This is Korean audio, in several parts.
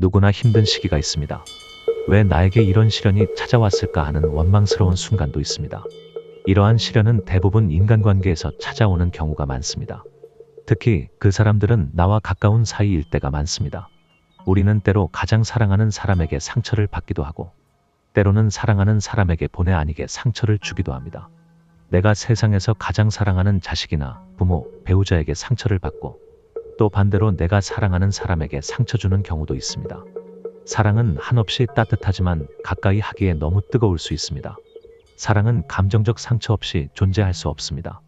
누구나 힘든 시기가 있습니다. 왜 나에게 이런 시련이 찾아왔을까 하는 원망스러운 순간도 있습니다. 이러한 시련은 대부분 인간관계에서 찾아오는 경우가 많습니다. 특히 그 사람들은 나와 가까운 사이일 때가 많습니다. 우리는 때로 가장 사랑하는 사람에게 상처를 받기도 하고, 때로는 사랑하는 사람에게 본의 아니게 상처를 주기도 합니다. 내가 세상에서 가장 사랑하는 자식이나 부모, 배우자에게 상처를 받고, 또 반대로 내가 사랑하는 사람에게 상처 주는 경우도 있습니다. 사랑은 한없이 따뜻하지만 가까이 하기에 너무 뜨거울 수 있습니다. 사랑은 감정적 상처 없이 존재할 수 없습니다.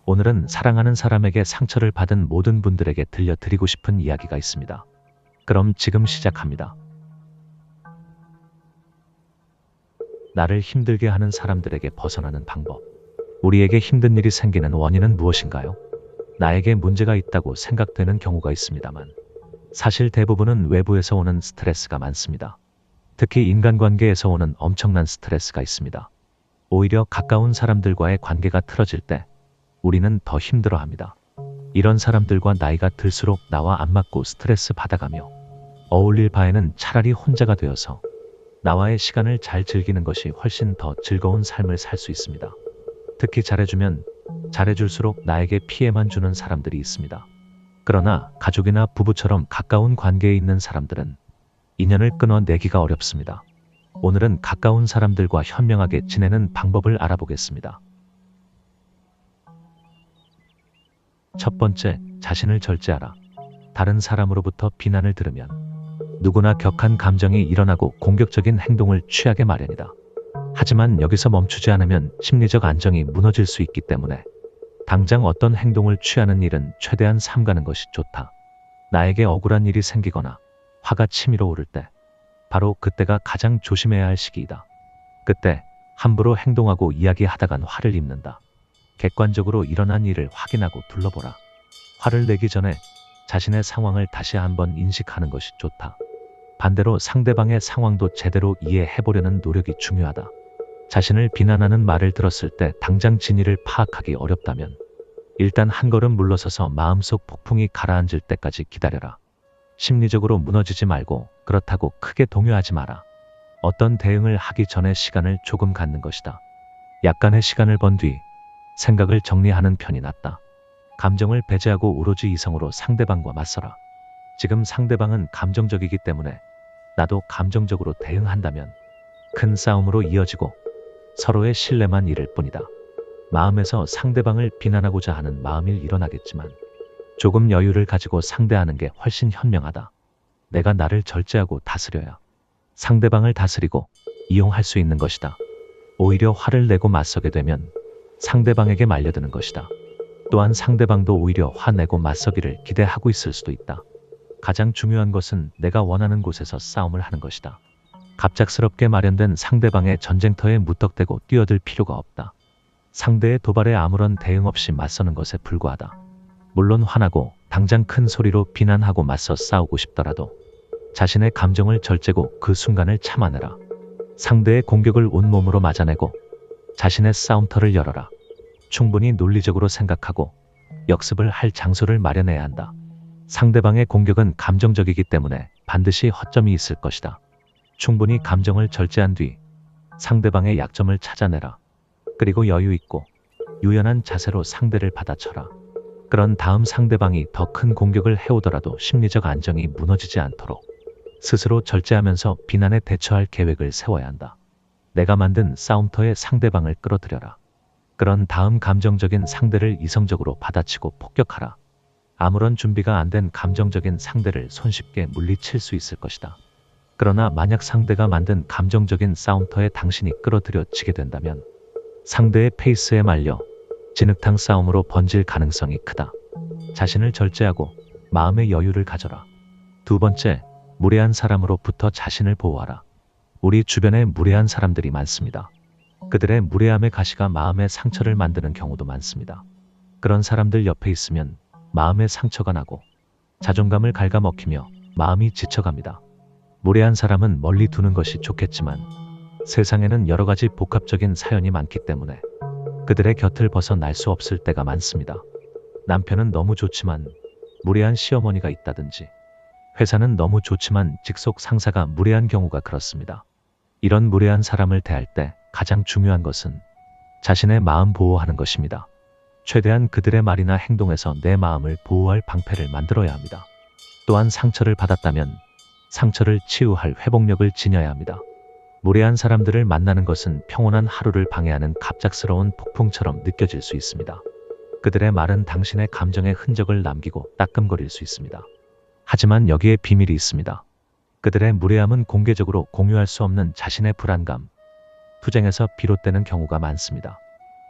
오늘은 사랑하는 사람에게 상처를 받은 모든 분들에게 들려드리고 싶은 이야기가 있습니다. 그럼 지금 시작합니다. 나를 힘들게 하는 사람들에게 벗어나는 방법. 우리에게 힘든 일이 생기는 원인은 무엇인가요? 나에게 문제가 있다고 생각되는 경우가 있습니다만, 사실 대부분은 외부에서 오는 스트레스가 많습니다. 특히 인간관계에서 오는 엄청난 스트레스가 있습니다. 오히려 가까운 사람들과의 관계가 틀어질 때 우리는 더 힘들어합니다. 이런 사람들과 나이가 들수록 나와 안 맞고 스트레스 받아가며 어울릴 바에는 차라리 혼자가 되어서 나와의 시간을 잘 즐기는 것이 훨씬 더 즐거운 삶을 살 수 있습니다. 특히 잘해주면 잘해줄수록 나에게 피해만 주는 사람들이 있습니다. 그러나 가족이나 부부처럼 가까운 관계에 있는 사람들은 인연을 끊어내기가 어렵습니다. 오늘은 가까운 사람들과 현명하게 지내는 방법을 알아보겠습니다. 첫 번째, 자신을 절제하라. 다른 사람으로부터 비난을 들으면 누구나 격한 감정이 일어나고 공격적인 행동을 취하게 마련이다. 하지만 여기서 멈추지 않으면 심리적 안정이 무너질 수 있기 때문에 당장 어떤 행동을 취하는 일은 최대한 삼가는 것이 좋다. 나에게 억울한 일이 생기거나 화가 치밀어 오를 때 바로 그때가 가장 조심해야 할 시기이다. 그때 함부로 행동하고 이야기하다간 화를 입는다. 객관적으로 일어난 일을 확인하고 둘러보라. 화를 내기 전에 자신의 상황을 다시 한번 인식하는 것이 좋다. 반대로 상대방의 상황도 제대로 이해해보려는 노력이 중요하다. 자신을 비난하는 말을 들었을 때 당장 진위를 파악하기 어렵다면 일단 한 걸음 물러서서 마음속 폭풍이 가라앉을 때까지 기다려라. 심리적으로 무너지지 말고 그렇다고 크게 동요하지 마라. 어떤 대응을 하기 전에 시간을 조금 갖는 것이다. 약간의 시간을 번 뒤 생각을 정리하는 편이 낫다. 감정을 배제하고 오로지 이성으로 상대방과 맞서라. 지금 상대방은 감정적이기 때문에 나도 감정적으로 대응한다면 큰 싸움으로 이어지고 서로의 신뢰만 잃을 뿐이다. 마음에서 상대방을 비난하고자 하는 마음이 일어나겠지만 조금 여유를 가지고 상대하는 게 훨씬 현명하다. 내가 나를 절제하고 다스려야 상대방을 다스리고 이용할 수 있는 것이다. 오히려 화를 내고 맞서게 되면 상대방에게 말려드는 것이다. 또한 상대방도 오히려 화내고 맞서기를 기대하고 있을 수도 있다. 가장 중요한 것은 내가 원하는 곳에서 싸움을 하는 것이다. 갑작스럽게 마련된 상대방의 전쟁터에 무턱대고 뛰어들 필요가 없다. 상대의 도발에 아무런 대응 없이 맞서는 것에 불과하다. 물론 화나고 당장 큰 소리로 비난하고 맞서 싸우고 싶더라도 자신의 감정을 절제고 그 순간을 참아내라. 상대의 공격을 온몸으로 맞아내고 자신의 싸움터를 열어라. 충분히 논리적으로 생각하고 역습을 할 장소를 마련해야 한다. 상대방의 공격은 감정적이기 때문에 반드시 허점이 있을 것이다. 충분히 감정을 절제한 뒤 상대방의 약점을 찾아내라. 그리고 여유 있고 유연한 자세로 상대를 받아쳐라. 그런 다음 상대방이 더 큰 공격을 해오더라도 심리적 안정이 무너지지 않도록 스스로 절제하면서 비난에 대처할 계획을 세워야 한다. 내가 만든 싸움터에 상대방을 끌어들여라. 그런 다음 감정적인 상대를 이성적으로 받아치고 폭격하라. 아무런 준비가 안 된 감정적인 상대를 손쉽게 물리칠 수 있을 것이다. 그러나 만약 상대가 만든 감정적인 싸움터에 당신이 끌어들여 지게 된다면 상대의 페이스에 말려 진흙탕 싸움으로 번질 가능성이 크다. 자신을 절제하고 마음의 여유를 가져라. 두 번째, 무례한 사람으로부터 자신을 보호하라. 우리 주변에 무례한 사람들이 많습니다. 그들의 무례함의 가시가 마음의 상처를 만드는 경우도 많습니다. 그런 사람들 옆에 있으면 마음의 상처가 나고 자존감을 갉아먹히며 마음이 지쳐갑니다. 무례한 사람은 멀리 두는 것이 좋겠지만 세상에는 여러 가지 복합적인 사연이 많기 때문에 그들의 곁을 벗어날 수 없을 때가 많습니다. 남편은 너무 좋지만 무례한 시어머니가 있다든지, 회사는 너무 좋지만 직속 상사가 무례한 경우가 그렇습니다. 이런 무례한 사람을 대할 때 가장 중요한 것은 자신의 마음 보호하는 것입니다. 최대한 그들의 말이나 행동에서 내 마음을 보호할 방패를 만들어야 합니다. 또한 상처를 받았다면 상처를 치유할 회복력을 지녀야 합니다. 무례한 사람들을 만나는 것은 평온한 하루를 방해하는 갑작스러운 폭풍처럼 느껴질 수 있습니다. 그들의 말은 당신의 감정의 흔적을 남기고 따끔거릴 수 있습니다. 하지만 여기에 비밀이 있습니다. 그들의 무례함은 공개적으로 공유할 수 없는 자신의 불안감, 투쟁에서 비롯되는 경우가 많습니다.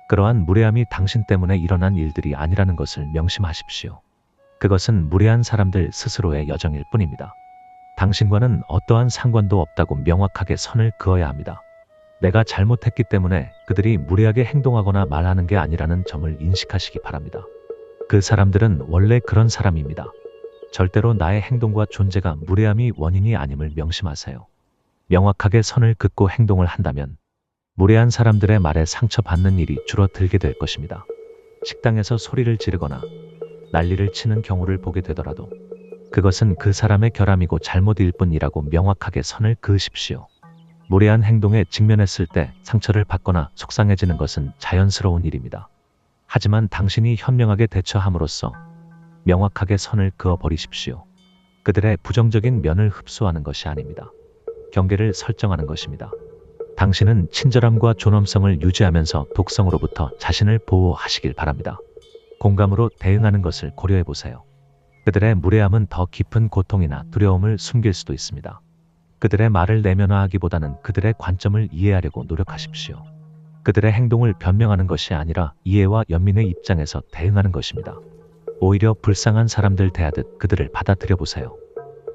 그러한 무례함이 당신 때문에 일어난 일들이 아니라는 것을 명심하십시오. 그것은 무례한 사람들 스스로의 여정일 뿐입니다. 당신과는 어떠한 상관도 없다고 명확하게 선을 그어야 합니다. 내가 잘못했기 때문에 그들이 무례하게 행동하거나 말하는 게 아니라는 점을 인식하시기 바랍니다. 그 사람들은 원래 그런 사람입니다. 절대로 나의 행동과 존재가 무례함이 원인이 아님을 명심하세요. 명확하게 선을 긋고 행동을 한다면 무례한 사람들의 말에 상처받는 일이 줄어들게 될 것입니다. 식당에서 소리를 지르거나 난리를 치는 경우를 보게 되더라도 그것은 그 사람의 결함이고 잘못일 뿐이라고 명확하게 선을 그으십시오. 무례한 행동에 직면했을 때 상처를 받거나 속상해지는 것은 자연스러운 일입니다. 하지만 당신이 현명하게 대처함으로써 명확하게 선을 그어버리십시오. 그들의 부정적인 면을 흡수하는 것이 아닙니다. 경계를 설정하는 것입니다. 당신은 친절함과 존엄성을 유지하면서 독성으로부터 자신을 보호하시길 바랍니다. 공감으로 대응하는 것을 고려해 보세요. 그들의 무례함은 더 깊은 고통이나 두려움을 숨길 수도 있습니다. 그들의 말을 내면화하기보다는 그들의 관점을 이해하려고 노력하십시오. 그들의 행동을 변명하는 것이 아니라 이해와 연민의 입장에서 대응하는 것입니다. 오히려 불쌍한 사람들 대하듯 그들을 받아들여 보세요.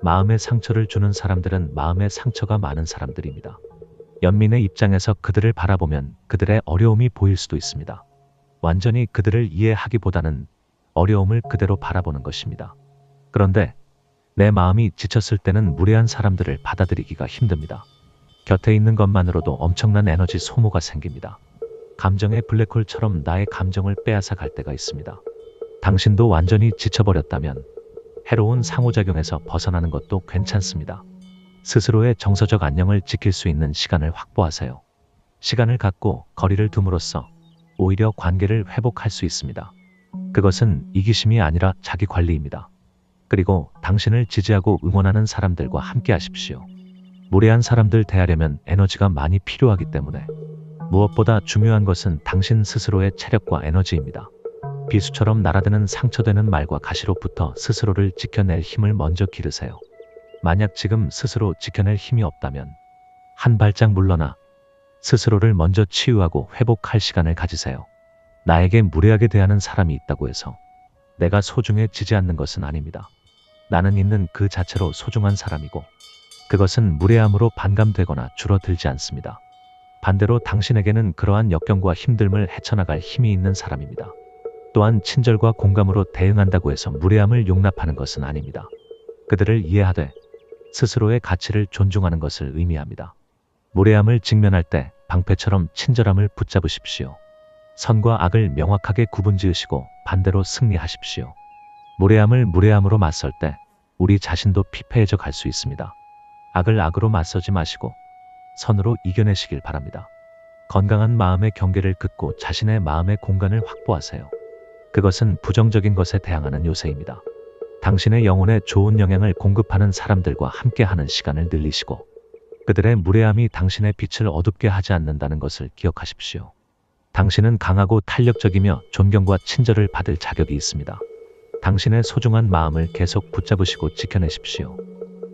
마음의 상처를 주는 사람들은 마음의 상처가 많은 사람들입니다. 연민의 입장에서 그들을 바라보면 그들의 어려움이 보일 수도 있습니다. 완전히 그들을 이해하기보다는 어려움을 그대로 바라보는 것입니다. 그런데 내 마음이 지쳤을 때는 무례한 사람들을 받아들이기가 힘듭니다. 곁에 있는 것만으로도 엄청난 에너지 소모가 생깁니다. 감정의 블랙홀처럼 나의 감정을 빼앗아 갈 때가 있습니다. 당신도 완전히 지쳐버렸다면 해로운 상호작용에서 벗어나는 것도 괜찮습니다. 스스로의 정서적 안녕을 지킬 수 있는 시간을 확보하세요. 시간을 갖고 거리를 둠으로써 오히려 관계를 회복할 수 있습니다. 그것은 이기심이 아니라 자기 관리입니다. 그리고 당신을 지지하고 응원하는 사람들과 함께 하십시오. 무례한 사람들 대하려면 에너지가 많이 필요하기 때문에 무엇보다 중요한 것은 당신 스스로의 체력과 에너지입니다. 비수처럼 날아드는 상처되는 말과 가시로부터 스스로를 지켜낼 힘을 먼저 기르세요. 만약 지금 스스로 지켜낼 힘이 없다면 한 발짝 물러나 스스로를 먼저 치유하고 회복할 시간을 가지세요. 나에게 무례하게 대하는 사람이 있다고 해서 내가 소중해지지 않는 것은 아닙니다. 나는 있는 그 자체로 소중한 사람이고 그것은 무례함으로 반감되거나 줄어들지 않습니다. 반대로 당신에게는 그러한 역경과 힘듦을 헤쳐나갈 힘이 있는 사람입니다. 또한 친절과 공감으로 대응한다고 해서 무례함을 용납하는 것은 아닙니다. 그들을 이해하되 스스로의 가치를 존중하는 것을 의미합니다. 무례함을 직면할 때 방패처럼 친절함을 붙잡으십시오. 선과 악을 명확하게 구분지으시고 반대로 승리하십시오. 무례함을 무례함으로 맞설 때 우리 자신도 피폐해져 갈 수 있습니다. 악을 악으로 맞서지 마시고 선으로 이겨내시길 바랍니다. 건강한 마음의 경계를 긋고 자신의 마음의 공간을 확보하세요. 그것은 부정적인 것에 대항하는 요새입니다. 당신의 영혼에 좋은 영향을 공급하는 사람들과 함께하는 시간을 늘리시고 그들의 무례함이 당신의 빛을 어둡게 하지 않는다는 것을 기억하십시오. 당신은 강하고 탄력적이며 존경과 친절을 받을 자격이 있습니다. 당신의 소중한 마음을 계속 붙잡으시고 지켜내십시오.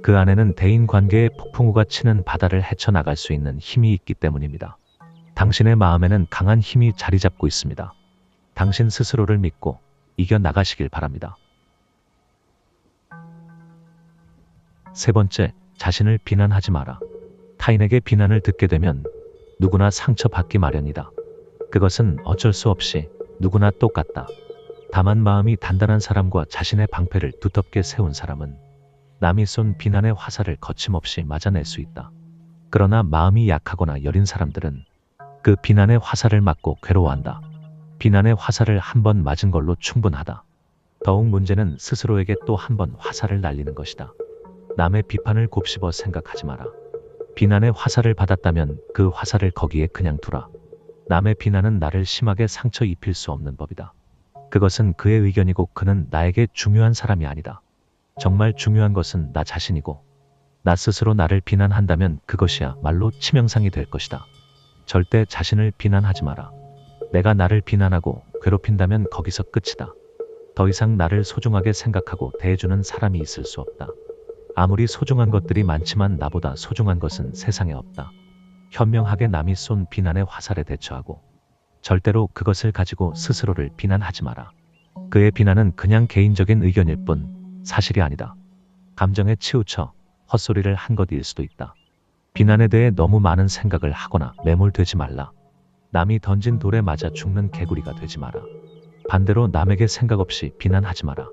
그 안에는 대인관계의 폭풍우가 치는 바다를 헤쳐나갈 수 있는 힘이 있기 때문입니다. 당신의 마음에는 강한 힘이 자리 잡고 있습니다. 당신 스스로를 믿고 이겨나가시길 바랍니다. 세 번째, 자신을 비난하지 마라. 타인에게 비난을 듣게 되면 누구나 상처받기 마련이다. 그것은 어쩔 수 없이 누구나 똑같다. 다만 마음이 단단한 사람과 자신의 방패를 두텁게 세운 사람은 남이 쏜 비난의 화살을 거침없이 맞아낼 수 있다. 그러나 마음이 약하거나 여린 사람들은 그 비난의 화살을 맞고 괴로워한다. 비난의 화살을 한 번 맞은 걸로 충분하다. 더욱 문제는 스스로에게 또 한 번 화살을 날리는 것이다. 남의 비판을 곱씹어 생각하지 마라. 비난의 화살을 받았다면 그 화살을 거기에 그냥 두라. 남의 비난은 나를 심하게 상처 입힐 수 없는 법이다. 그것은 그의 의견이고 그는 나에게 중요한 사람이 아니다. 정말 중요한 것은 나 자신이고 나 스스로 나를 비난한다면 그것이야말로 치명상이 될 것이다. 절대 자신을 비난하지 마라. 내가 나를 비난하고 괴롭힌다면 거기서 끝이다. 더 이상 나를 소중하게 생각하고 대해주는 사람이 있을 수 없다. 아무리 소중한 것들이 많지만 나보다 소중한 것은 세상에 없다. 현명하게 남이 쏜 비난의 화살에 대처하고 절대로 그것을 가지고 스스로를 비난하지 마라. 그의 비난은 그냥 개인적인 의견일 뿐 사실이 아니다. 감정에 치우쳐 헛소리를 한 것일 수도 있다. 비난에 대해 너무 많은 생각을 하거나 매몰되지 말라. 남이 던진 돌에 맞아 죽는 개구리가 되지 마라. 반대로 남에게 생각 없이 비난하지 마라.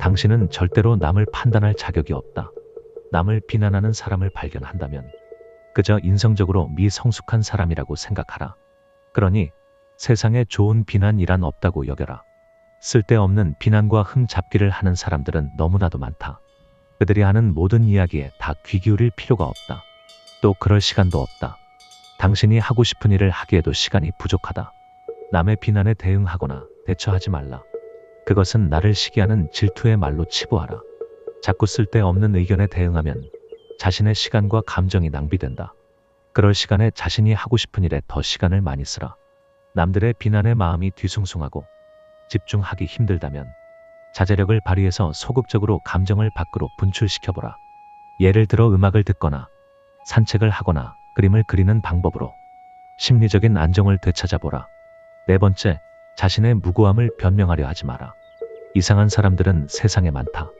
당신은 절대로 남을 판단할 자격이 없다. 남을 비난하는 사람을 발견한다면 그저 인성적으로 미성숙한 사람이라고 생각하라. 그러니 세상에 좋은 비난이란 없다고 여겨라. 쓸데없는 비난과 흠잡기를 하는 사람들은 너무나도 많다. 그들이 하는 모든 이야기에 다 귀 기울일 필요가 없다. 또 그럴 시간도 없다. 당신이 하고 싶은 일을 하기에도 시간이 부족하다. 남의 비난에 대응하거나 대처하지 말라. 그것은 나를 시기하는 질투의 말로 치부하라. 자꾸 쓸데없는 의견에 대응하면 자신의 시간과 감정이 낭비된다. 그럴 시간에 자신이 하고 싶은 일에 더 시간을 많이 쓰라. 남들의 비난에 마음이 뒤숭숭하고 집중하기 힘들다면 자제력을 발휘해서 소극적으로 감정을 밖으로 분출시켜보라. 예를 들어 음악을 듣거나 산책을 하거나 그림을 그리는 방법으로 심리적인 안정을 되찾아보라. 네 번째, 자신의 무고함을 변명하려 하지 마라. 이상한 사람들은 세상에 많다.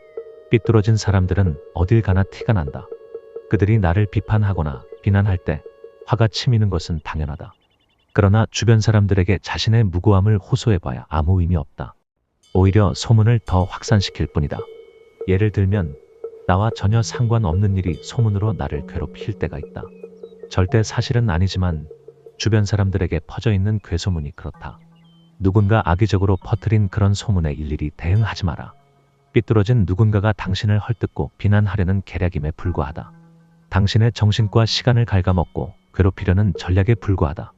삐뚤어진 사람들은 어딜 가나 티가 난다. 그들이 나를 비판하거나 비난할 때 화가 치미는 것은 당연하다. 그러나 주변 사람들에게 자신의 무고함을 호소해봐야 아무 의미 없다. 오히려 소문을 더 확산시킬 뿐이다. 예를 들면 나와 전혀 상관없는 일이 소문으로 나를 괴롭힐 때가 있다. 절대 사실은 아니지만 주변 사람들에게 퍼져 있는 괴소문이 그렇다. 누군가 악의적으로 퍼뜨린 그런 소문에 일일이 대응하지 마라. 삐뚤어진 누군가가 당신을 헐뜯고 비난하려는 계략임에 불과하다. 당신의 정신과 시간을 갉아먹고 괴롭히려는 전략에 불과하다.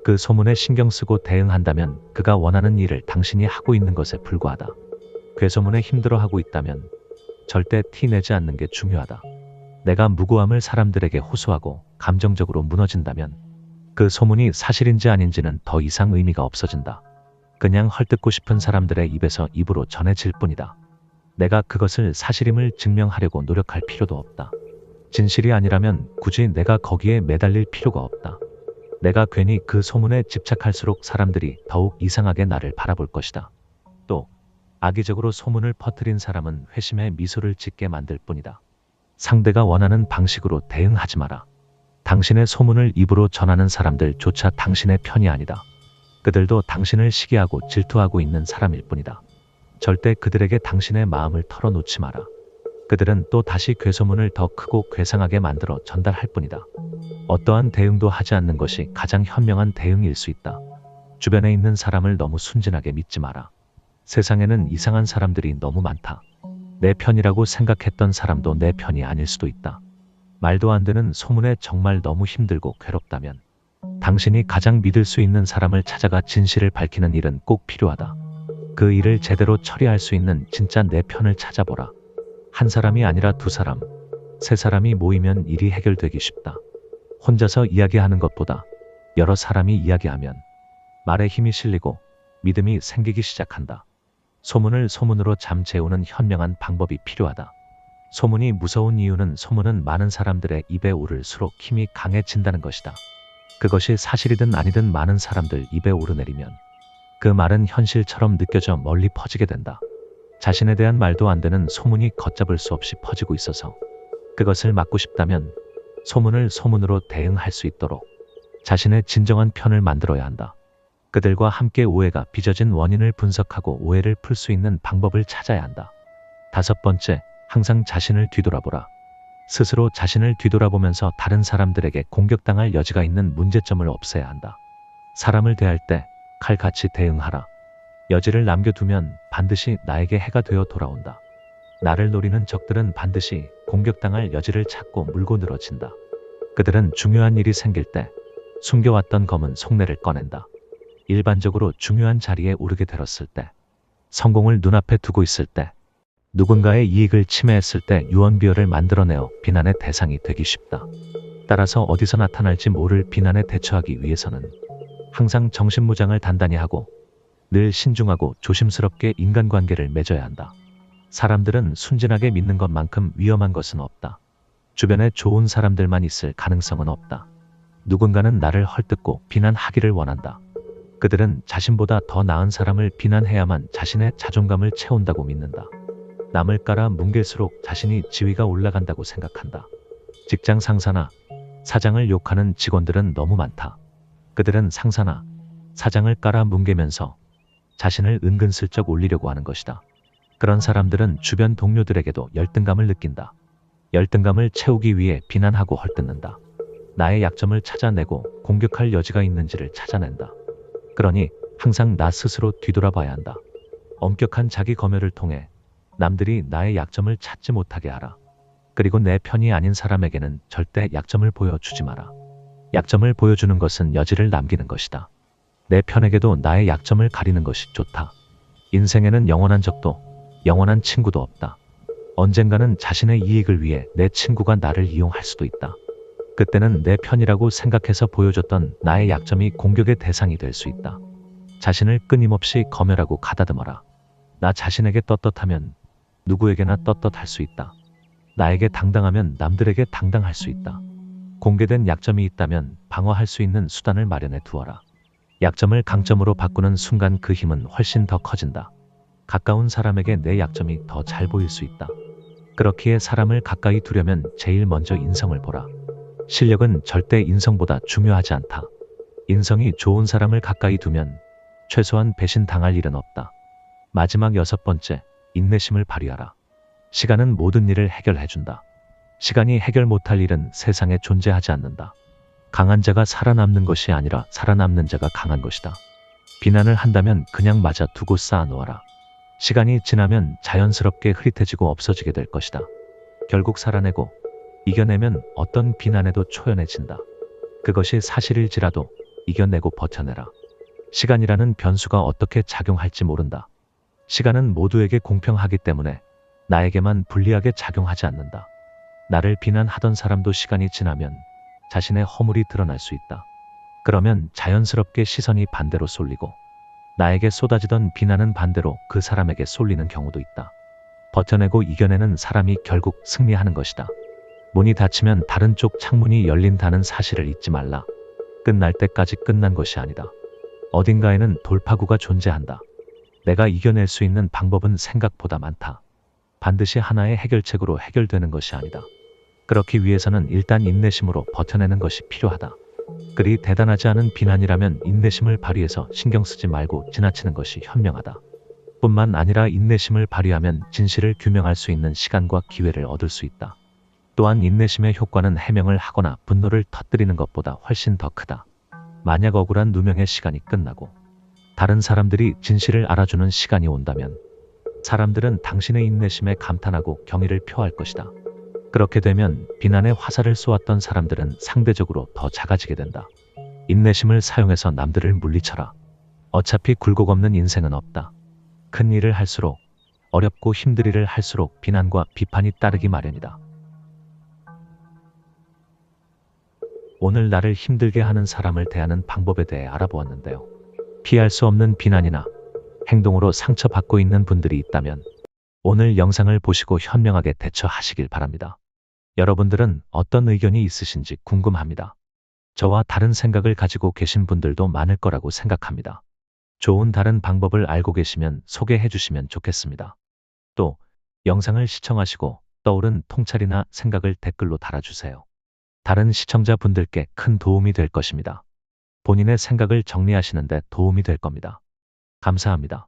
그 소문에 신경 쓰고 대응한다면 그가 원하는 일을 당신이 하고 있는 것에 불과하다. 괴소문에 힘들어하고 있다면 절대 티 내지 않는 게 중요하다. 내가 무고함을 사람들에게 호소하고 감정적으로 무너진다면 그 소문이 사실인지 아닌지는 더 이상 의미가 없어진다. 그냥 헐뜯고 싶은 사람들의 입에서 입으로 전해질 뿐이다. 내가 그것을 사실임을 증명하려고 노력할 필요도 없다. 진실이 아니라면 굳이 내가 거기에 매달릴 필요가 없다. 내가 괜히 그 소문에 집착할수록 사람들이 더욱 이상하게 나를 바라볼 것이다. 또 악의적으로 소문을 퍼뜨린 사람은 회심의 미소를 짓게 만들 뿐이다. 상대가 원하는 방식으로 대응하지 마라. 당신의 소문을 입으로 전하는 사람들조차 당신의 편이 아니다. 그들도 당신을 시기하고 질투하고 있는 사람일 뿐이다. 절대 그들에게 당신의 마음을 털어놓지 마라. 그들은 또 다시 괴소문을 더 크고 괴상하게 만들어 전달할 뿐이다. 어떠한 대응도 하지 않는 것이 가장 현명한 대응일 수 있다. 주변에 있는 사람을 너무 순진하게 믿지 마라. 세상에는 이상한 사람들이 너무 많다. 내 편이라고 생각했던 사람도 내 편이 아닐 수도 있다. 말도 안 되는 소문에 정말 너무 힘들고 괴롭다면 당신이 가장 믿을 수 있는 사람을 찾아가 진실을 밝히는 일은 꼭 필요하다. 그 일을 제대로 처리할 수 있는 진짜 내 편을 찾아보라. 한 사람이 아니라 두 사람, 세 사람이 모이면 일이 해결되기 쉽다. 혼자서 이야기하는 것보다 여러 사람이 이야기하면 말에 힘이 실리고 믿음이 생기기 시작한다. 소문을 소문으로 잠재우는 현명한 방법이 필요하다. 소문이 무서운 이유는 소문은 많은 사람들의 입에 오를수록 힘이 강해진다는 것이다. 그것이 사실이든 아니든 많은 사람들 입에 오르내리면 그 말은 현실처럼 느껴져 멀리 퍼지게 된다. 자신에 대한 말도 안 되는 소문이 걷잡을 수 없이 퍼지고 있어서 그것을 막고 싶다면 소문을 소문으로 대응할 수 있도록 자신의 진정한 편을 만들어야 한다. 그들과 함께 오해가 빚어진 원인을 분석하고 오해를 풀 수 있는 방법을 찾아야 한다. 다섯 번째, 항상 자신을 뒤돌아보라. 스스로 자신을 뒤돌아보면서 다른 사람들에게 공격당할 여지가 있는 문제점을 없애야 한다. 사람을 대할 때 칼같이 대응하라. 여지를 남겨두면 반드시 나에게 해가 되어 돌아온다. 나를 노리는 적들은 반드시 공격당할 여지를 찾고 물고 늘어진다. 그들은 중요한 일이 생길 때 숨겨왔던 검은 속내를 꺼낸다. 일반적으로 중요한 자리에 오르게 되었을 때, 성공을 눈앞에 두고 있을 때, 누군가의 이익을 침해했을 때 유언비어를 만들어내어 비난의 대상이 되기 쉽다. 따라서 어디서 나타날지 모를 비난에 대처하기 위해서는 항상 정신무장을 단단히 하고 늘 신중하고 조심스럽게 인간관계를 맺어야 한다. 사람들은 순진하게 믿는 것만큼 위험한 것은 없다. 주변에 좋은 사람들만 있을 가능성은 없다. 누군가는 나를 헐뜯고 비난하기를 원한다. 그들은 자신보다 더 나은 사람을 비난해야만 자신의 자존감을 채운다고 믿는다. 남을 깔아 뭉갤수록 자신이 지위가 올라간다고 생각한다. 직장 상사나 사장을 욕하는 직원들은 너무 많다. 그들은 상사나 사장을 깔아 뭉개면서 자신을 은근슬쩍 올리려고 하는 것이다. 그런 사람들은 주변 동료들에게도 열등감을 느낀다. 열등감을 채우기 위해 비난하고 헐뜯는다. 나의 약점을 찾아내고 공격할 여지가 있는지를 찾아낸다. 그러니 항상 나 스스로 뒤돌아봐야 한다. 엄격한 자기 검열을 통해 남들이 나의 약점을 찾지 못하게 하라. 그리고 내 편이 아닌 사람에게는 절대 약점을 보여주지 마라. 약점을 보여주는 것은 여지를 남기는 것이다. 내 편에게도 나의 약점을 가리는 것이 좋다. 인생에는 영원한 적도 영원한 친구도 없다. 언젠가는 자신의 이익을 위해 내 친구가 나를 이용할 수도 있다. 그때는 내 편이라고 생각해서 보여줬던 나의 약점이 공격의 대상이 될 수 있다. 자신을 끊임없이 검열하고 가다듬어라. 나 자신에게 떳떳하면 누구에게나 떳떳할 수 있다. 나에게 당당하면 남들에게 당당할 수 있다. 공개된 약점이 있다면 방어할 수 있는 수단을 마련해 두어라. 약점을 강점으로 바꾸는 순간 그 힘은 훨씬 더 커진다. 가까운 사람에게 내 약점이 더 잘 보일 수 있다. 그렇기에 사람을 가까이 두려면 제일 먼저 인성을 보라. 실력은 절대 인성보다 중요하지 않다. 인성이 좋은 사람을 가까이 두면 최소한 배신당할 일은 없다. 마지막 6번째, 인내심을 발휘하라. 시간은 모든 일을 해결해준다. 시간이 해결 못할 일은 세상에 존재하지 않는다. 강한 자가 살아남는 것이 아니라 살아남는 자가 강한 것이다. 비난을 한다면 그냥 맞아 두고 쌓아놓아라. 시간이 지나면 자연스럽게 흐릿해지고 없어지게 될 것이다. 결국 살아내고 이겨내면 어떤 비난에도 초연해진다. 그것이 사실일지라도 이겨내고 버텨내라. 시간이라는 변수가 어떻게 작용할지 모른다. 시간은 모두에게 공평하기 때문에 나에게만 불리하게 작용하지 않는다. 나를 비난하던 사람도 시간이 지나면 자신의 허물이 드러날 수 있다. 그러면 자연스럽게 시선이 반대로 쏠리고 나에게 쏟아지던 비난은 반대로 그 사람에게 쏠리는 경우도 있다. 버텨내고 이겨내는 사람이 결국 승리하는 것이다. 문이 닫히면 다른 쪽 창문이 열린다는 사실을 잊지 말라. 끝날 때까지 끝난 것이 아니다. 어딘가에는 돌파구가 존재한다. 내가 이겨낼 수 있는 방법은 생각보다 많다. 반드시 하나의 해결책으로 해결되는 것이 아니다. 그렇기 위해서는 일단 인내심으로 버텨내는 것이 필요하다. 그리 대단하지 않은 비난이라면 인내심을 발휘해서 신경 쓰지 말고 지나치는 것이 현명하다. 뿐만 아니라 인내심을 발휘하면 진실을 규명할 수 있는 시간과 기회를 얻을 수 있다. 또한 인내심의 효과는 해명을 하거나 분노를 터뜨리는 것보다 훨씬 더 크다. 만약 억울한 누명의 시간이 끝나고 다른 사람들이 진실을 알아주는 시간이 온다면 사람들은 당신의 인내심에 감탄하고 경의를 표할 것이다. 그렇게 되면 비난의 화살을 쏘았던 사람들은 상대적으로 더 작아지게 된다. 인내심을 사용해서 남들을 물리쳐라. 어차피 굴곡 없는 인생은 없다. 큰 일을 할수록 어렵고 힘든 일을 할수록 비난과 비판이 따르기 마련이다. 오늘 나를 힘들게 하는 사람을 대하는 방법에 대해 알아보았는데요. 피할 수 없는 비난이나 행동으로 상처받고 있는 분들이 있다면 오늘 영상을 보시고 현명하게 대처하시길 바랍니다. 여러분들은 어떤 의견이 있으신지 궁금합니다. 저와 다른 생각을 가지고 계신 분들도 많을 거라고 생각합니다. 좋은 다른 방법을 알고 계시면 소개해 주시면 좋겠습니다. 또 영상을 시청하시고 떠오른 통찰이나 생각을 댓글로 달아주세요. 다른 시청자분들께 큰 도움이 될 것입니다. 본인의 생각을 정리하시는 데 도움이 될 겁니다. 감사합니다.